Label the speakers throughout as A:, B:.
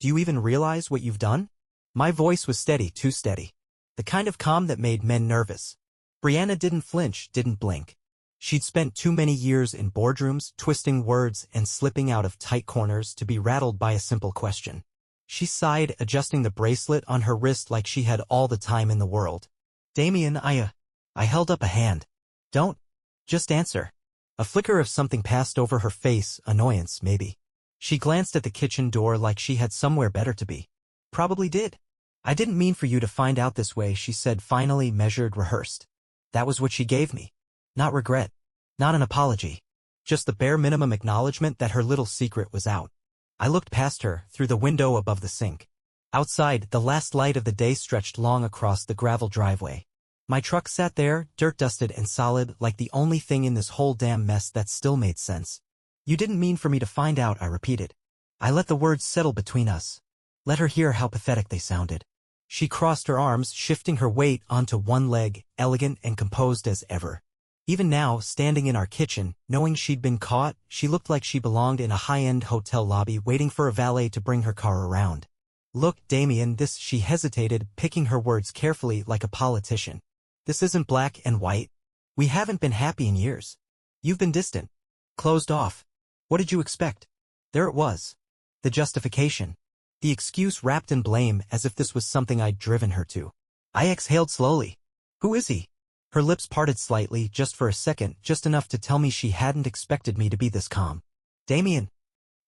A: Do you even realize what you've done? My voice was steady, too steady. The kind of calm that made men nervous. Brianna didn't flinch, didn't blink. She'd spent too many years in boardrooms, twisting words and slipping out of tight corners to be rattled by a simple question. She sighed, adjusting the bracelet on her wrist like she had all the time in the world. Damien, I held up a hand. Don't. Just answer. A flicker of something passed over her face, annoyance, maybe. She glanced at the kitchen door like she had somewhere better to be. Probably did. I didn't mean for you to find out this way, she said, finally, measured, rehearsed. That was what she gave me. Not regret. Not an apology. Just the bare minimum acknowledgement that her little secret was out. I looked past her, through the window above the sink. Outside, the last light of the day stretched long across the gravel driveway. My truck sat there, dirt-dusted and solid, like the only thing in this whole damn mess that still made sense. You didn't mean for me to find out, I repeated. I let the words settle between us. Let her hear how pathetic they sounded. She crossed her arms, shifting her weight onto one leg, elegant and composed as ever. Even now, standing in our kitchen, knowing she'd been caught, she looked like she belonged in a high-end hotel lobby waiting for a valet to bring her car around. Look, Damien, she hesitated, picking her words carefully like a politician. This isn't black and white. We haven't been happy in years. You've been distant. Closed off. What did you expect? There it was. The justification. The excuse wrapped in blame as if this was something I'd driven her to. I exhaled slowly. Who is he? Her lips parted slightly, just for a second, just enough to tell me she hadn't expected me to be this calm. Damien.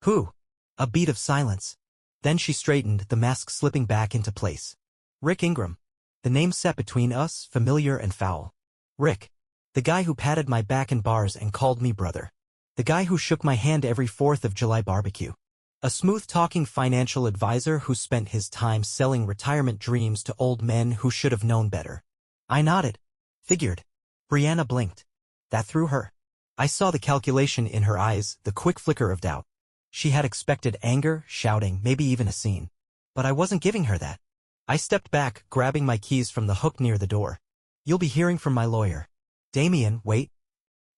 A: Who? A beat of silence. Then she straightened, the mask slipping back into place. Rick Ingram. The name set between us, familiar and foul. Rick. The guy who patted my back in bars and called me brother. The guy who shook my hand every 4th of July barbecue. A smooth-talking financial advisor who spent his time selling retirement dreams to old men who should have known better. I nodded. Figured. Brianna blinked. That threw her. I saw the calculation in her eyes, the quick flicker of doubt. She had expected anger, shouting, maybe even a scene. But I wasn't giving her that. I stepped back, grabbing my keys from the hook near the door. You'll be hearing from my lawyer. Damien, wait.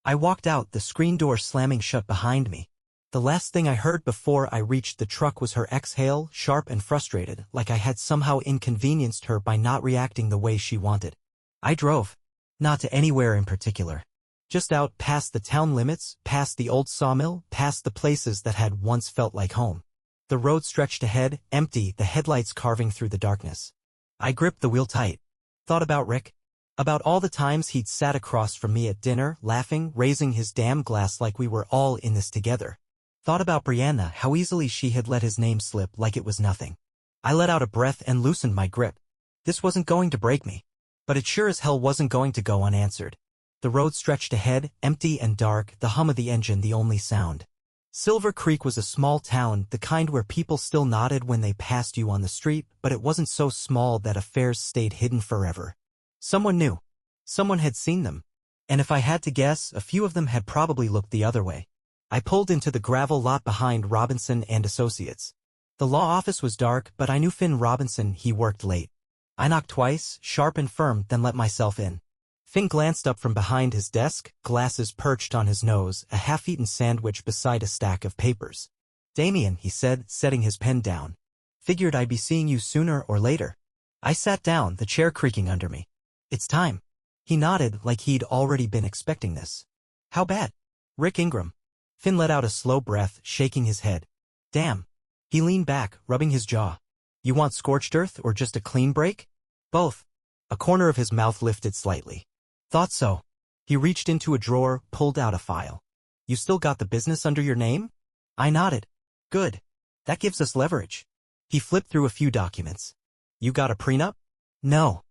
A: I walked out, the screen door slamming shut behind me. The last thing I heard before I reached the truck was her exhale, sharp and frustrated, like I had somehow inconvenienced her by not reacting the way she wanted. I drove. Not to anywhere in particular. Just out past the town limits, past the old sawmill, past the places that had once felt like home. The road stretched ahead, empty, the headlights carving through the darkness. I gripped the wheel tight. Thought about Rick. About all the times he'd sat across from me at dinner, laughing, raising his damn glass like we were all in this together. Thought about Brianna, how easily she had let his name slip like it was nothing. I let out a breath and loosened my grip. This wasn't going to break me. But it sure as hell wasn't going to go unanswered. The road stretched ahead, empty and dark, the hum of the engine the only sound. Silver Creek was a small town, the kind where people still nodded when they passed you on the street, but it wasn't so small that affairs stayed hidden forever. Someone knew. Someone had seen them. And if I had to guess, a few of them had probably looked the other way. I pulled into the gravel lot behind Robinson and Associates. The law office was dark, but I knew Finn Robinson, he worked late. I knocked twice, sharp and firm, then let myself in. Finn glanced up from behind his desk, glasses perched on his nose, a half-eaten sandwich beside a stack of papers. Damien, he said, setting his pen down. Figured I'd be seeing you sooner or later. I sat down, the chair creaking under me. It's time. He nodded like he'd already been expecting this. How bad? Rick Ingram. Finn let out a slow breath, shaking his head. Damn. He leaned back, rubbing his jaw. You want scorched earth or just a clean break? Both. A corner of his mouth lifted slightly. Thought so. He reached into a drawer, pulled out a file. You still got the business under your name? I nodded. Good. That gives us leverage. He flipped through a few documents. You got a prenup? No.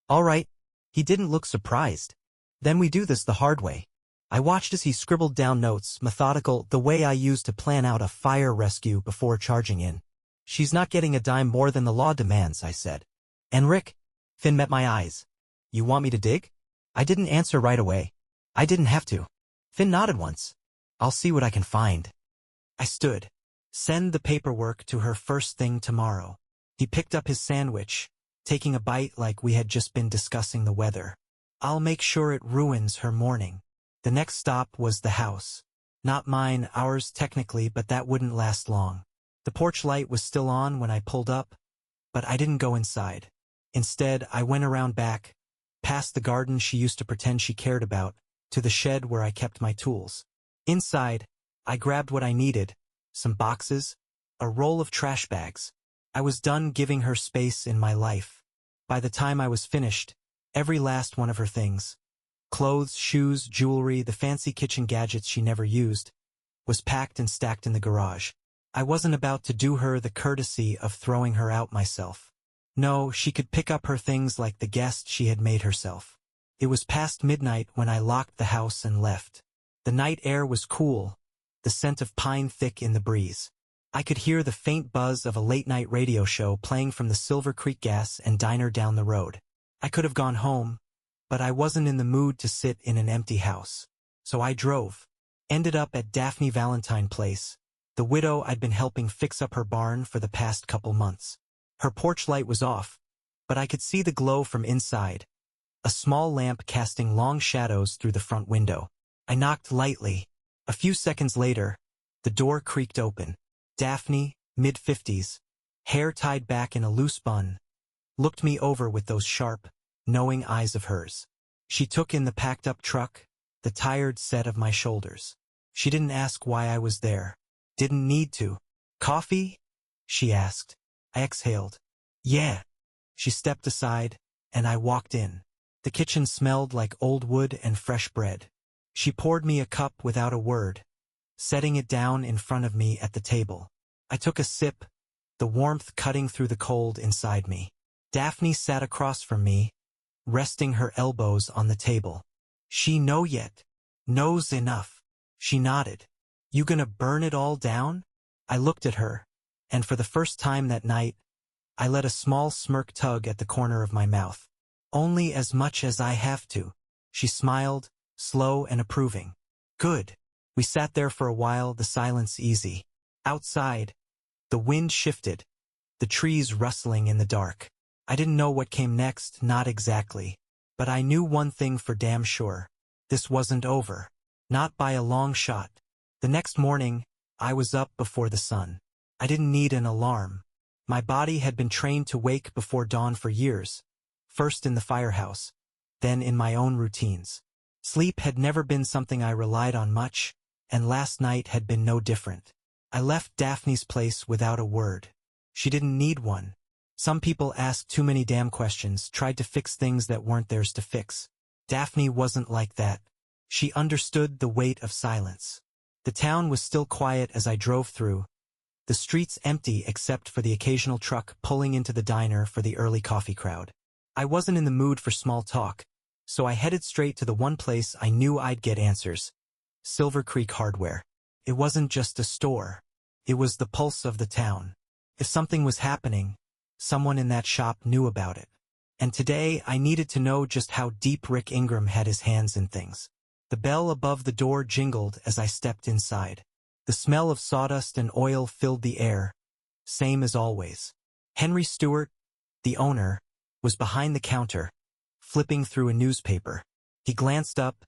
A: All right. He didn't look surprised. Then we do this the hard way. I watched as he scribbled down notes, methodical, the way I used to plan out a fire rescue before charging in. She's not getting a dime more than the law demands, I said. And Rick? Finn met my eyes. You want me to dig? I didn't answer right away. I didn't have to. Finn nodded once. I'll see what I can find. I stood. Send the paperwork to her first thing tomorrow. He picked up his sandwich, taking a bite like we had just been discussing the weather. I'll make sure it ruins her morning. The next stop was the house. Not mine, ours technically, but that wouldn't last long. The porch light was still on when I pulled up, but I didn't go inside. Instead, I went around back, past the garden she used to pretend she cared about, to the shed where I kept my tools. Inside, I grabbed what I needed, some boxes, a roll of trash bags. I was done giving her space in my life. By the time I was finished, every last one of her things, clothes, shoes, jewelry, the fancy kitchen gadgets she never used, was packed and stacked in the garage. I wasn't about to do her the courtesy of throwing her out myself. No, she could pick up her things like the guest she had made herself. It was past midnight when I locked the house and left. The night air was cool, the scent of pine thick in the breeze. I could hear the faint buzz of a late-night radio show playing from the Silver Creek Gas and Diner down the road. I could have gone home, but I wasn't in the mood to sit in an empty house. So I drove. Ended up at Daphne Valentine Place, the widow I'd been helping fix up her barn for the past couple months. Her porch light was off, but I could see the glow from inside, a small lamp casting long shadows through the front window. I knocked lightly. A few seconds later, the door creaked open. Daphne, mid-50s, hair tied back in a loose bun, looked me over with those sharp, knowing eyes of hers. She took in the packed-up truck, the tired set of my shoulders. She didn't ask why I was there. Didn't need to. "Coffee?" she asked. I exhaled. "Yeah." She stepped aside, and I walked in. The kitchen smelled like old wood and fresh bread. She poured me a cup without a word, setting it down in front of me at the table. I took a sip, the warmth cutting through the cold inside me. Daphne sat across from me, resting her elbows on the table. "She know yet? Knows enough." She nodded. "You gonna burn it all down?" I looked at her, and for the first time that night, I let a small smirk tug at the corner of my mouth. "Only as much as I have to." She smiled, slow and approving. "Good." We sat there for a while, the silence easy. Outside, the wind shifted, the trees rustling in the dark. I didn't know what came next, not exactly. But I knew one thing for damn sure. This wasn't over. Not by a long shot. The next morning, I was up before the sun. I didn't need an alarm. My body had been trained to wake before dawn for years. First in the firehouse, then in my own routines. Sleep had never been something I relied on much, and last night had been no different. I left Daphne's place without a word. She didn't need one. Some people asked too many damn questions, tried to fix things that weren't theirs to fix. Daphne wasn't like that. She understood the weight of silence. The town was still quiet as I drove through, the streets empty except for the occasional truck pulling into the diner for the early coffee crowd. I wasn't in the mood for small talk, so I headed straight to the one place I knew I'd get answers. Silver Creek Hardware. It wasn't just a store. It was the pulse of the town. If something was happening, someone in that shop knew about it. And today I needed to know just how deep Rick Ingram had his hands in things. The bell above the door jingled as I stepped inside. The smell of sawdust and oil filled the air, same as always. Henry Stewart, the owner, was behind the counter, flipping through a newspaper. He glanced up,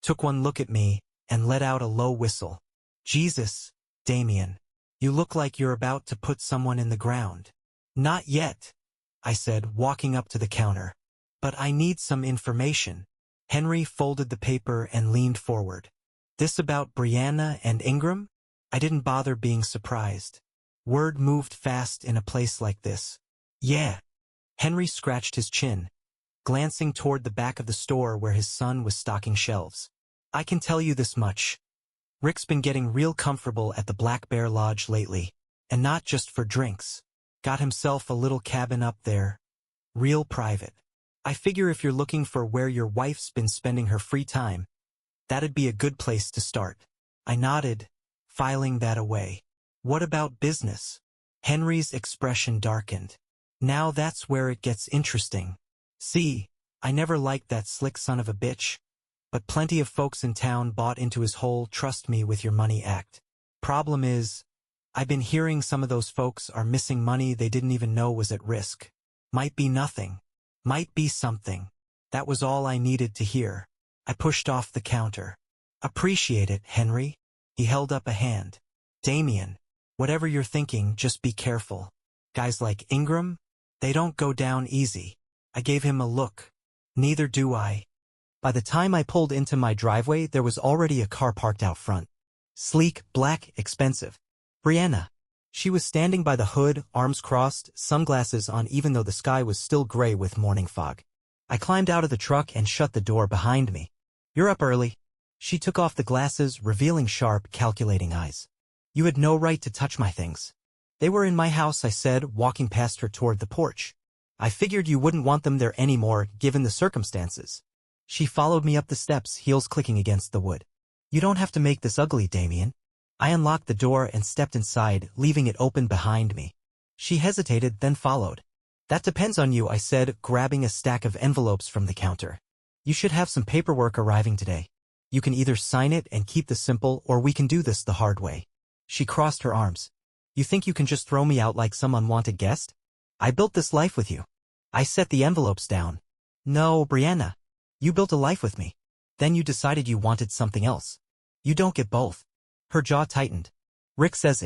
A: took one look at me, and let out a low whistle. "Jesus, Damien, you look like you're about to put someone in the ground." "Not yet," I said, walking up to the counter. "But I need some information." Henry folded the paper and leaned forward. "This about Brianna and Ingram?" I didn't bother being surprised. Word moved fast in a place like this. "Yeah." Henry scratched his chin, glancing toward the back of the store where his son was stocking shelves. "I can tell you this much. Rick's been getting real comfortable at the Black Bear Lodge lately, and not just for drinks. Got himself a little cabin up there. Real private. I figure if you're looking for where your wife's been spending her free time, that'd be a good place to start." I nodded, filing that away. "What about business?" Henry's expression darkened. "Now that's where it gets interesting. See, I never liked that slick son of a bitch, but plenty of folks in town bought into his whole trust me with your money act. Problem is, I've been hearing some of those folks are missing money they didn't even know was at risk. Might be nothing. Might be something." That was all I needed to hear. I pushed off the counter. "Appreciate it, Henry." He held up a hand. "Damien, Whatever you're thinking, just be careful. Guys like Ingram, they don't go down easy. I gave him a look. Neither do I. By the time I pulled into my driveway, there was already a car parked out front. Sleek, black, expensive. Brianna. She was standing by the hood, arms crossed, sunglasses on even though the sky was still gray with morning fog. I climbed out of the truck and shut the door behind me. You're up early. She took off the glasses, revealing sharp, calculating eyes. You had no right to touch my things. They were in my house, I said, walking past her toward the porch. I figured you wouldn't want them there anymore, given the circumstances. She followed me up the steps, heels clicking against the wood. You don't have to make this ugly, Damien. I unlocked the door and stepped inside, leaving it open behind me. She hesitated, then followed. That depends on you, I said, grabbing a stack of envelopes from the counter. You should have some paperwork arriving today. You can either sign it and keep this simple, or we can do this the hard way. She crossed her arms. You think you can just throw me out like some unwanted guest? I built this life with you. I set the envelopes down. No, Brianna. You built a life with me. Then you decided you wanted something else. You don't get both. Her jaw tightened. Rick says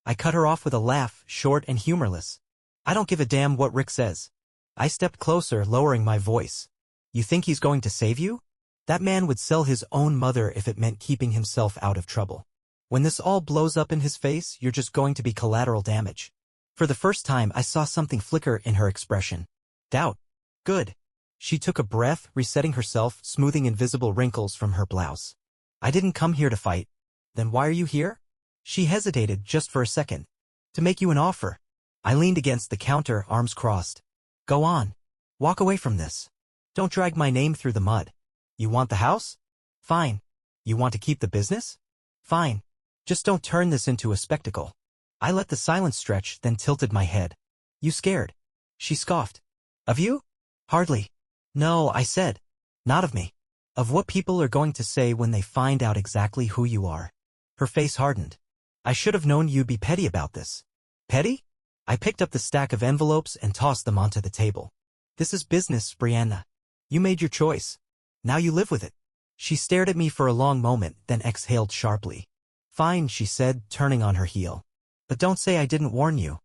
A: I cut her off with a laugh, short and humorless. I don't give a damn what Rick says. I stepped closer, lowering my voice. You think he's going to save you? That man would sell his own mother if it meant keeping himself out of trouble. When this all blows up in his face, you're just going to be collateral damage. For the first time, I saw something flicker in her expression. Doubt. Good. She took a breath, resetting herself, smoothing invisible wrinkles from her blouse. I didn't come here to fight. Then why are you here? She hesitated just for a second. To make you an offer. I leaned against the counter, arms crossed. Go on. Walk away from this. Don't drag my name through the mud. You want the house? Fine. You want to keep the business? Fine. Just don't turn this into a spectacle. I let the silence stretch, then tilted my head. You scared? She scoffed. Of you? Hardly. No, I said. Not of me. Of what people are going to say when they find out exactly who you are. Her face hardened. I should have known you'd be petty about this. Petty? I picked up the stack of envelopes and tossed them onto the table. This is business, Brianna. You made your choice. Now you live with it. She stared at me for a long moment, then exhaled sharply. Fine, she said, turning on her heel. But don't say I didn't warn you.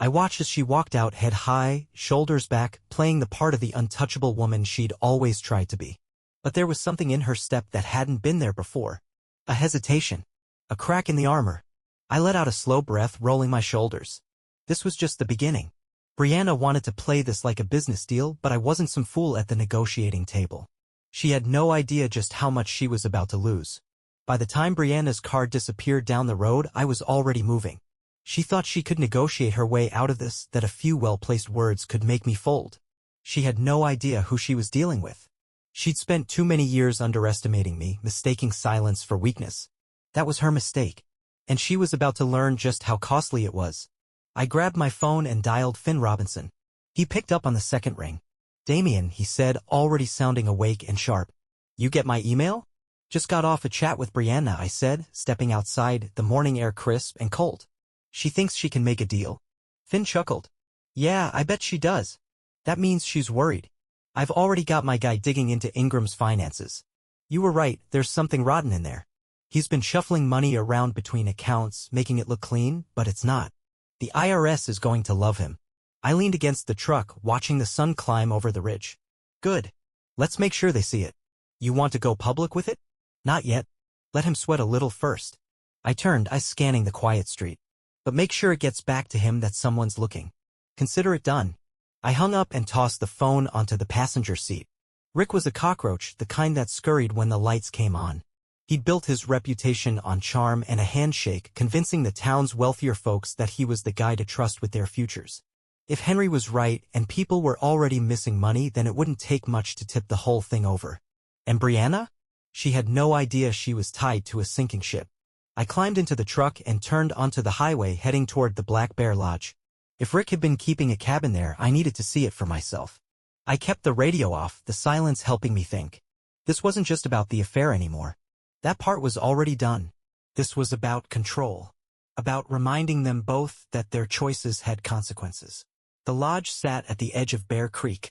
A: I watched as she walked out, head high, shoulders back, playing the part of the untouchable woman she'd always tried to be. But there was something in her step that hadn't been there before. A hesitation. A crack in the armor. I let out a slow breath, rolling my shoulders. This was just the beginning. Brianna wanted to play this like a business deal, but I wasn't some fool at the negotiating table. She had no idea just how much she was about to lose. By the time Brianna's car disappeared down the road, I was already moving. She thought she could negotiate her way out of this, that a few well-placed words could make me fold. She had no idea who she was dealing with. She'd spent too many years underestimating me, mistaking silence for weakness. That was her mistake. And she was about to learn just how costly it was. I grabbed my phone and dialed Finn Robinson. He picked up on the second ring. Damien, he said, already sounding awake and sharp. You get my email? Just got off a chat with Brianna, I said, stepping outside, the morning air crisp and cold. She thinks she can make a deal. Finn chuckled. Yeah, I bet she does. That means she's worried. I've already got my guy digging into Ingram's finances. You were right, there's something rotten in there. He's been shuffling money around between accounts, making it look clean, but it's not. The IRS is going to love him. I leaned against the truck, watching the sun climb over the ridge. Good. Let's make sure they see it. You want to go public with it? Not yet. Let him sweat a little first. I turned, eyes scanning the quiet street. But make sure it gets back to him that someone's looking. Consider it done. I hung up and tossed the phone onto the passenger seat. Rick was a cockroach, the kind that scurried when the lights came on. He'd built his reputation on charm and a handshake, convincing the town's wealthier folks that he was the guy to trust with their futures. If Henry was right and people were already missing money, then it wouldn't take much to tip the whole thing over. And Brianna? She had no idea she was tied to a sinking ship. I climbed into the truck and turned onto the highway, heading toward the Black Bear Lodge. If Rick had been keeping a cabin there, I needed to see it for myself. I kept the radio off, the silence helping me think. This wasn't just about the affair anymore. That part was already done. This was about control. About reminding them both that their choices had consequences. The lodge sat at the edge of Bear Creek,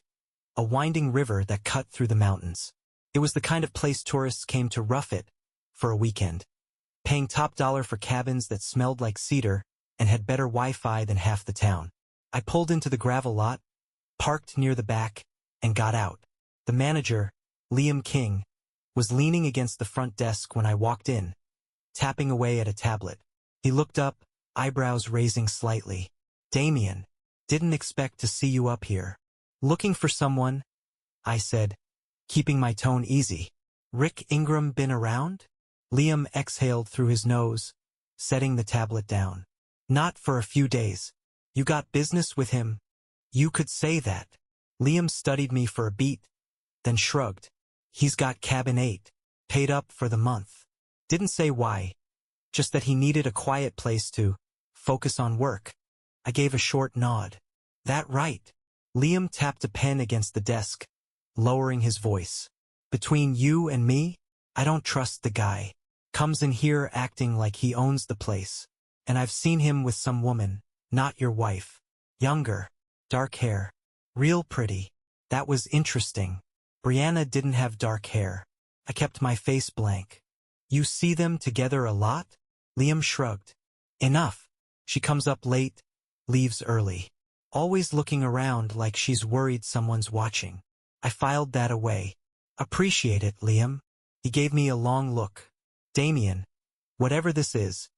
A: a winding river that cut through the mountains. It was the kind of place tourists came to rough it for a weekend, paying top dollar for cabins that smelled like cedar, and had better Wi-Fi than half the town. I pulled into the gravel lot, parked near the back, and got out. The manager, Liam King, was leaning against the front desk when I walked in, tapping away at a tablet. He looked up, eyebrows raising slightly. "Damien, didn't expect to see you up here." "Looking for someone?" I said, keeping my tone easy. "Rick Ingram been around?" Liam exhaled through his nose, setting the tablet down. "Not for a few days. You got business with him?" "You could say that." Liam studied me for a beat, then shrugged. "He's got cabin 8, paid up for the month." Didn't say why, just that he needed a quiet place to focus on work. I gave a short nod. "That right?" Liam tapped a pen against the desk, lowering his voice. "Between you and me, I don't trust the guy. Comes in here acting like he owns the place. And I've seen him with some woman, not your wife. Younger, dark hair, real pretty." That was interesting. Brianna didn't have dark hair. I kept my face blank. "You see them together a lot?" Liam shrugged. "Enough. She comes up late, leaves early. Always looking around like she's worried someone's watching." I filed that away. "Appreciate it, Liam." He gave me a long look. "Damien, whatever this is,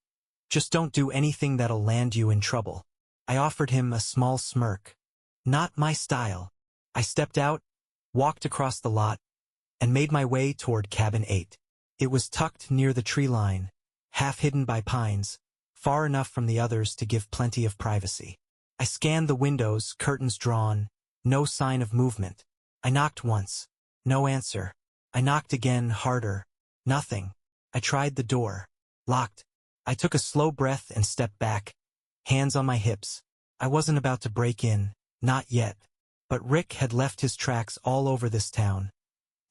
A: just don't do anything that'll land you in trouble." I offered him a small smirk. "Not my style." I stepped out, walked across the lot, and made my way toward cabin 8. It was tucked near the tree line, half hidden by pines, far enough from the others to give plenty of privacy. I scanned the windows, curtains drawn, no sign of movement. I knocked once. No answer. I knocked again, harder. Nothing. I tried the door. Locked. I took a slow breath and stepped back, hands on my hips. I wasn't about to break in, not yet. But Rick had left his tracks all over this town,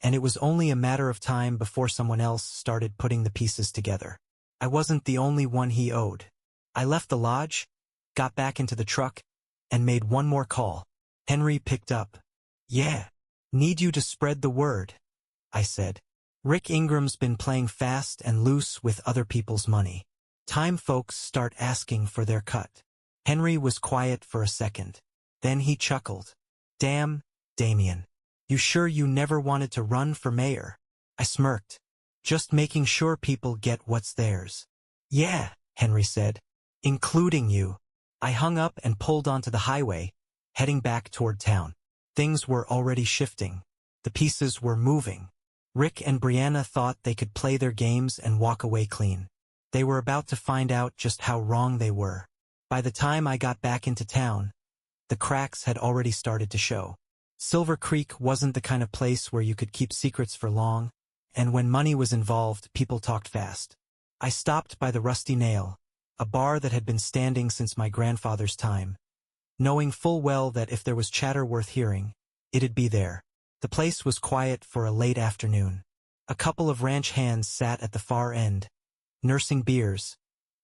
A: and it was only a matter of time before someone else started putting the pieces together. I wasn't the only one he owed. I left the lodge, got back into the truck, and made one more call. Henry picked up. "Yeah. Need you to spread the word," I said. "Rick Ingram's been playing fast and loose with other people's money. Time folks start asking for their cut." Henry was quiet for a second. Then he chuckled. "Damn, Damien. You sure you never wanted to run for mayor?" I smirked. "Just making sure people get what's theirs." "Yeah," Henry said. "Including you." I hung up and pulled onto the highway, heading back toward town. Things were already shifting. The pieces were moving. Rick and Brianna thought they could play their games and walk away clean. They were about to find out just how wrong they were. By the time I got back into town, the cracks had already started to show. Silver Creek wasn't the kind of place where you could keep secrets for long, and when money was involved, people talked fast. I stopped by the Rusty Nail, a bar that had been standing since my grandfather's time, knowing full well that if there was chatter worth hearing, it'd be there. The place was quiet for a late afternoon. A couple of ranch hands sat at the far end, nursing beers,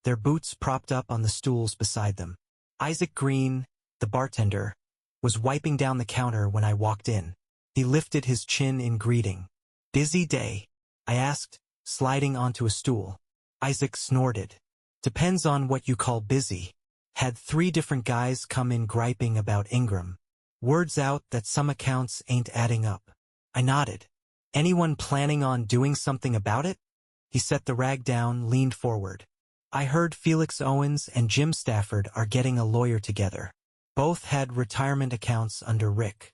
A: their boots propped up on the stools beside them. Isaac Green, the bartender, was wiping down the counter when I walked in. He lifted his chin in greeting. "Busy day?" I asked, sliding onto a stool. Isaac snorted. "Depends on what you call busy. Had 3 different guys come in griping about Ingram. Word's out that some accounts ain't adding up." I nodded. "Anyone planning on doing something about it?" He set the rag down, leaned forward. "I heard Felix Owens and Jim Stafford are getting a lawyer together. Both had retirement accounts under Rick.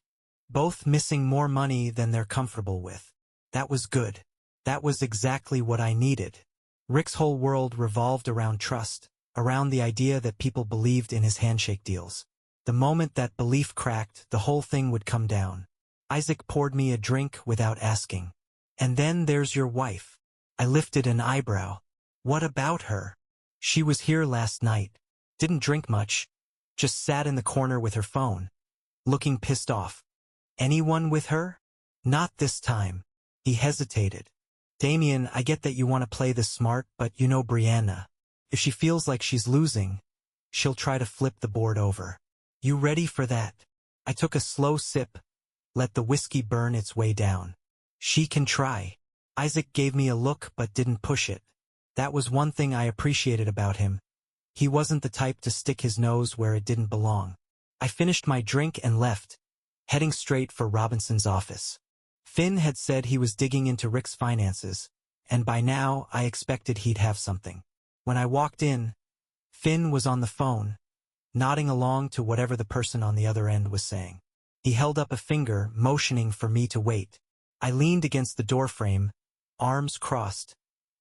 A: Both missing more money than they're comfortable with." That was good. That was exactly what I needed. Rick's whole world revolved around trust, around the idea that people believed in his handshake deals. The moment that belief cracked, the whole thing would come down. Isaac poured me a drink without asking. "And then there's your wife." I lifted an eyebrow. "What about her?" "She was here last night. Didn't drink much. Just sat in the corner with her phone, looking pissed off." "Anyone with her?" "Not this time." He hesitated. "Damien, I get that you want to play this smart, but you know Brianna. If she feels like she's losing, she'll try to flip the board over. You ready for that?" I took a slow sip, let the whiskey burn its way down. "She can try." Isaac gave me a look but didn't push it. That was one thing I appreciated about him. He wasn't the type to stick his nose where it didn't belong. I finished my drink and left, heading straight for Robinson's office. Finn had said he was digging into Rick's finances, and by now I expected he'd have something. When I walked in, Finn was on the phone, nodding along to whatever the person on the other end was saying. He held up a finger, motioning for me to wait. I leaned against the doorframe, arms crossed,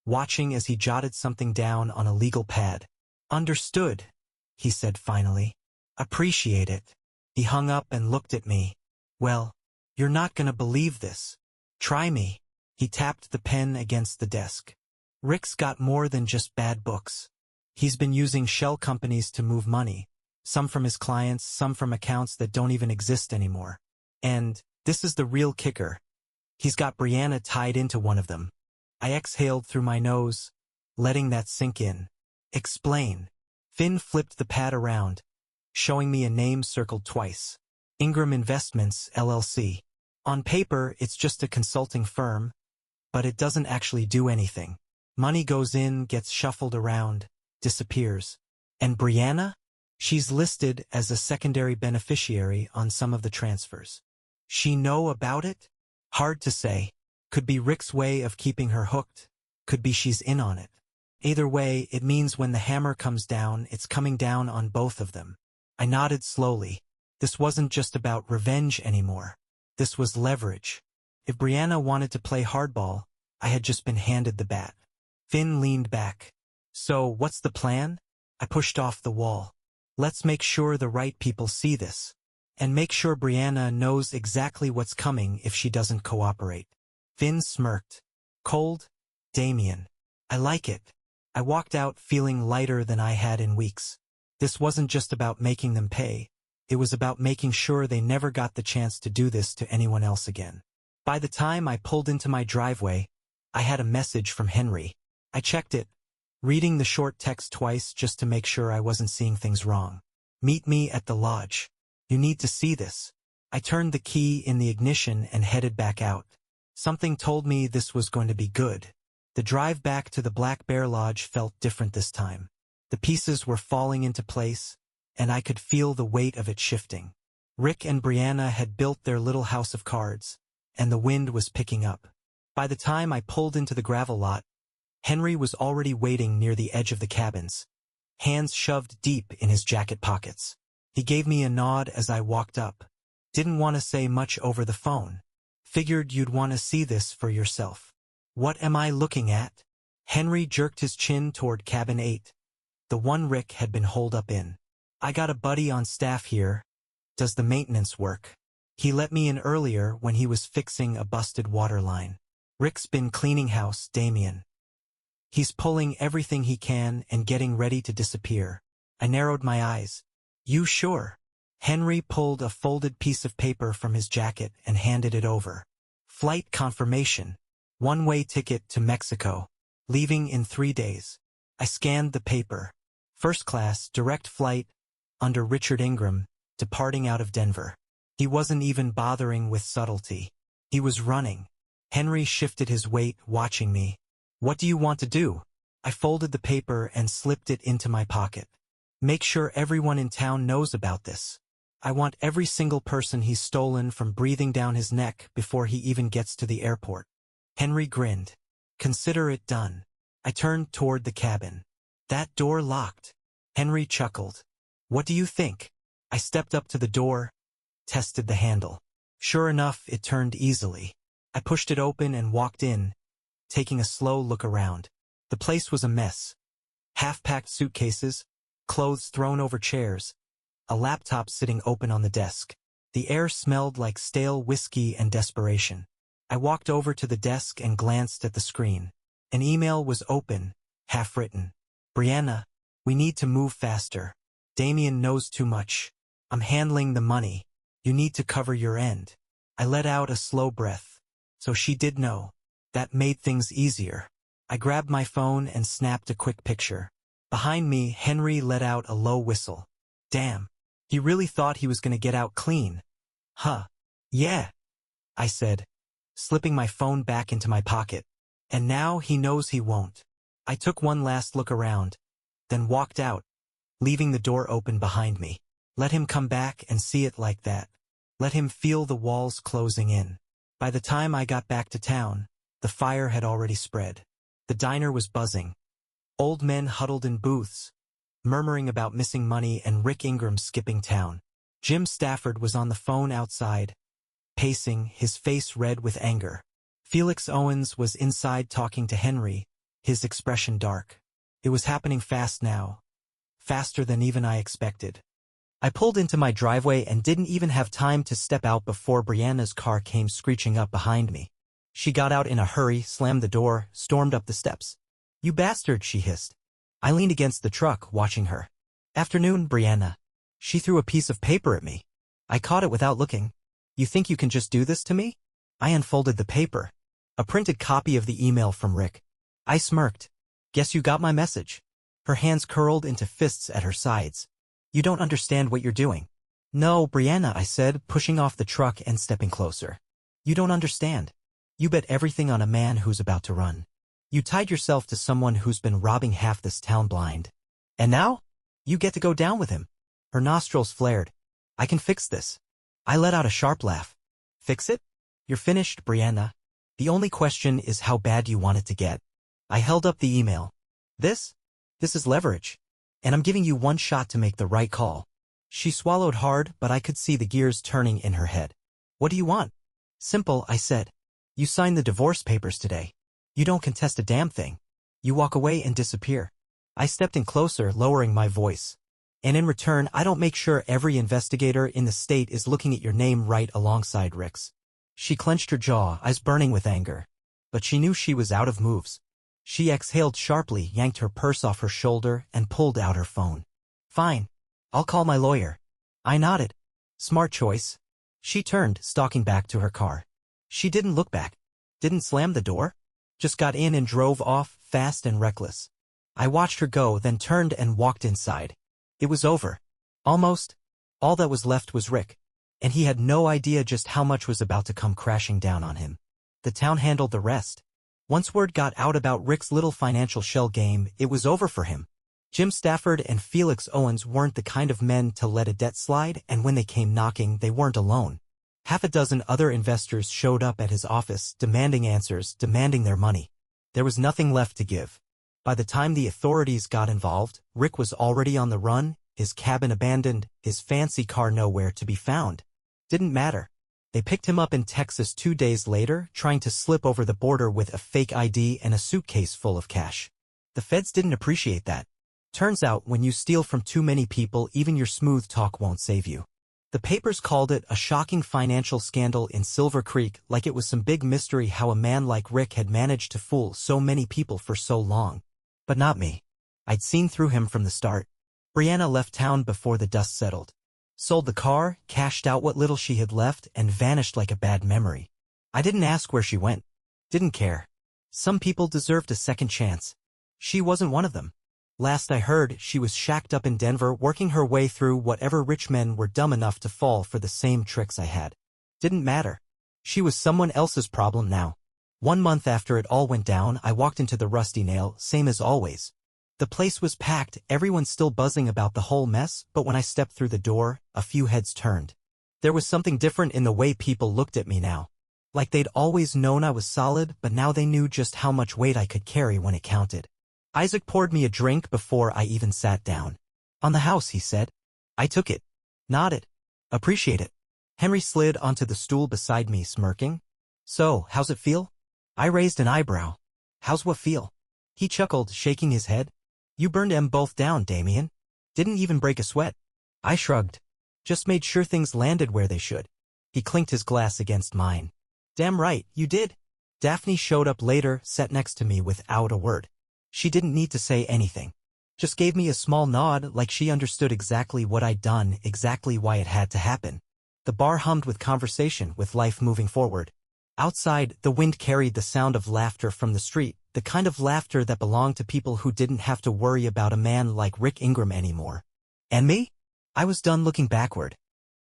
A: watching as he jotted something down on a legal pad. "Understood," he said finally. "Appreciate it." He hung up and looked at me. "Well, you're not gonna believe this. Try me." He tapped the pen against the desk. "Rick's got more than just bad books. He's been using shell companies to move money, some from his clients, some from accounts that don't even exist anymore. And this is the real kicker. He's got Brianna tied into one of them." I exhaled through my nose, letting that sink in. "Explain." Finn flipped the pad around, showing me a name circled twice. Ingram Investments, LLC. On paper, it's just a consulting firm, but it doesn't actually do anything. Money goes in, gets shuffled around, disappears. And Brianna? She's listed as a secondary beneficiary on some of the transfers. She know about it? Hard to say. Could be Rick's way of keeping her hooked. Could be she's in on it. Either way, it means when the hammer comes down, it's coming down on both of them. I nodded slowly. This wasn't just about revenge anymore. This was leverage. If Brianna wanted to play hardball, I had just been handed the bat. Finn leaned back. "So, what's the plan?" I pushed off the wall. "Let's make sure the right people see this. And make sure Brianna knows exactly what's coming if she doesn't cooperate." Finn smirked. "Cold? Damien. I like it." I walked out feeling lighter than I had in weeks. This wasn't just about making them pay. It was about making sure they never got the chance to do this to anyone else again. By the time I pulled into my driveway, I had a message from Henry. I checked it, reading the short text twice just to make sure I wasn't seeing things wrong. "Meet me at the lodge. You need to see this." I turned the key in the ignition and headed back out. Something told me this was going to be good. The drive back to the Black Bear Lodge felt different this time. The pieces were falling into place, and I could feel the weight of it shifting. Rick and Brianna had built their little house of cards, and the wind was picking up. By the time I pulled into the gravel lot, Henry was already waiting near the edge of the cabins, hands shoved deep in his jacket pockets. He gave me a nod as I walked up. "Didn't want to say much over the phone. Figured you'd want to see this for yourself." "What am I looking at?" Henry jerked his chin toward cabin 8, the one Rick had been holed up in. "I got a buddy on staff here, does the maintenance work. He let me in earlier when he was fixing a busted water line. Rick's been cleaning house, Damien. He's pulling everything he can and getting ready to disappear." I narrowed my eyes. "You sure?" Henry pulled a folded piece of paper from his jacket and handed it over. "Flight confirmation. One-way ticket to Mexico. Leaving in 3 days." I scanned the paper. First class, direct flight, under Richard Ingram, departing out of Denver. He wasn't even bothering with subtlety. He was running. Henry shifted his weight, watching me. "What do you want to do?" I folded the paper and slipped it into my pocket. "Make sure everyone in town knows about this. I want every single person he's stolen from breathing down his neck before he even gets to the airport." Henry grinned. "Consider it done." I turned toward the cabin. "That door locked." Henry chuckled. "What do you think?" I stepped up to the door, tested the handle. Sure enough, it turned easily. I pushed it open and walked in, taking a slow look around. The place was a mess. Half-packed suitcases, clothes thrown over chairs, a laptop sitting open on the desk. The air smelled like stale whiskey and desperation. I walked over to the desk and glanced at the screen. An email was open, half-written. "Brianna, we need to move faster. Damien knows too much. I'm handling the money. You need to cover your end." I let out a slow breath. So she did know. That made things easier. I grabbed my phone and snapped a quick picture. Behind me, Henry let out a low whistle. "Damn. He really thought he was going to get out clean. Huh. Yeah," I said, slipping my phone back into my pocket. "And now he knows he won't." I took one last look around, then walked out, leaving the door open behind me. Let him come back and see it like that. Let him feel the walls closing in. By the time I got back to town, the fire had already spread. The diner was buzzing. Old men huddled in booths, murmuring about missing money and Rick Ingram skipping town. Jim Stafford was on the phone outside, pacing, his face red with anger. Felix Owens was inside talking to Henry, his expression dark. It was happening fast now, faster than even I expected. I pulled into my driveway and didn't even have time to step out before Brianna's car came screeching up behind me. She got out in a hurry, slammed the door, stormed up the steps. "You bastard," she hissed. I leaned against the truck, watching her. "Afternoon, Brianna." She threw a piece of paper at me. I caught it without looking. "You think you can just do this to me?" I unfolded the paper. A printed copy of the email from Rick. I smirked. "Guess you got my message." Her hands curled into fists at her sides. "You don't understand what you're doing." "No, Brianna," I said, pushing off the truck and stepping closer. "You don't understand. You bet everything on a man who's about to run. You tied yourself to someone who's been robbing half this town blind. And now? You get to go down with him." Her nostrils flared. "I can fix this." I let out a sharp laugh. "Fix it? You're finished, Brianna. The only question is how bad you want it to get." I held up the email. This is leverage. And I'm giving you one shot to make the right call." She swallowed hard, but I could see the gears turning in her head. "What do you want?" "Simple," I said. "You signed the divorce papers today. You don't contest a damn thing. You walk away and disappear." I stepped in closer, lowering my voice. "And in return, I don't make sure every investigator in the state is looking at your name right alongside Rick's." She clenched her jaw, eyes burning with anger. But she knew she was out of moves. She exhaled sharply, yanked her purse off her shoulder, and pulled out her phone. "Fine. I'll call my lawyer." I nodded. "Smart choice." She turned, stalking back to her car. She didn't look back. Didn't slam the door. Just got in and drove off, fast and reckless. I watched her go, then turned and walked inside. It was over. Almost. All that was left was Rick. And he had no idea just how much was about to come crashing down on him. The town handled the rest. Once word got out about Rick's little financial shell game, it was over for him. Jim Stafford and Felix Owens weren't the kind of men to let a debt slide, and when they came knocking, they weren't alone. Half a dozen other investors showed up at his office, demanding answers, demanding their money. There was nothing left to give. By the time the authorities got involved, Rick was already on the run, his cabin abandoned, his fancy car nowhere to be found. Didn't matter. They picked him up in Texas 2 days later, trying to slip over the border with a fake ID and a suitcase full of cash. The feds didn't appreciate that. Turns out, when you steal from too many people, even your smooth talk won't save you. The papers called it a shocking financial scandal in Silver Creek, like it was some big mystery how a man like Rick had managed to fool so many people for so long. But not me. I'd seen through him from the start. Brianna left town before the dust settled. Sold the car, cashed out what little she had left, and vanished like a bad memory. I didn't ask where she went. Didn't care. Some people deserved a second chance. She wasn't one of them. Last I heard, she was shacked up in Denver, working her way through whatever rich men were dumb enough to fall for the same tricks I had. Didn't matter. She was someone else's problem now. 1 month after it all went down, I walked into the Rusty Nail, same as always. The place was packed, everyone still buzzing about the whole mess, but when I stepped through the door, a few heads turned. There was something different in the way people looked at me now. Like they'd always known I was solid, but now they knew just how much weight I could carry when it counted. Isaac poured me a drink before I even sat down. "On the house," he said. I took it. Nodded. "Appreciate it." Henry slid onto the stool beside me, smirking. "So, how's it feel?" I raised an eyebrow. "How's what feel?" He chuckled, shaking his head. "You burned them both down, Damien. Didn't even break a sweat." I shrugged. "Just made sure things landed where they should." He clinked his glass against mine. "Damn right, you did." Daphne showed up later, sat next to me without a word. She didn't need to say anything. Just gave me a small nod, like she understood exactly what I'd done, exactly why it had to happen. The bar hummed with conversation, with life moving forward. Outside, the wind carried the sound of laughter from the street, the kind of laughter that belonged to people who didn't have to worry about a man like Rick Ingram anymore. And me? I was done looking backward.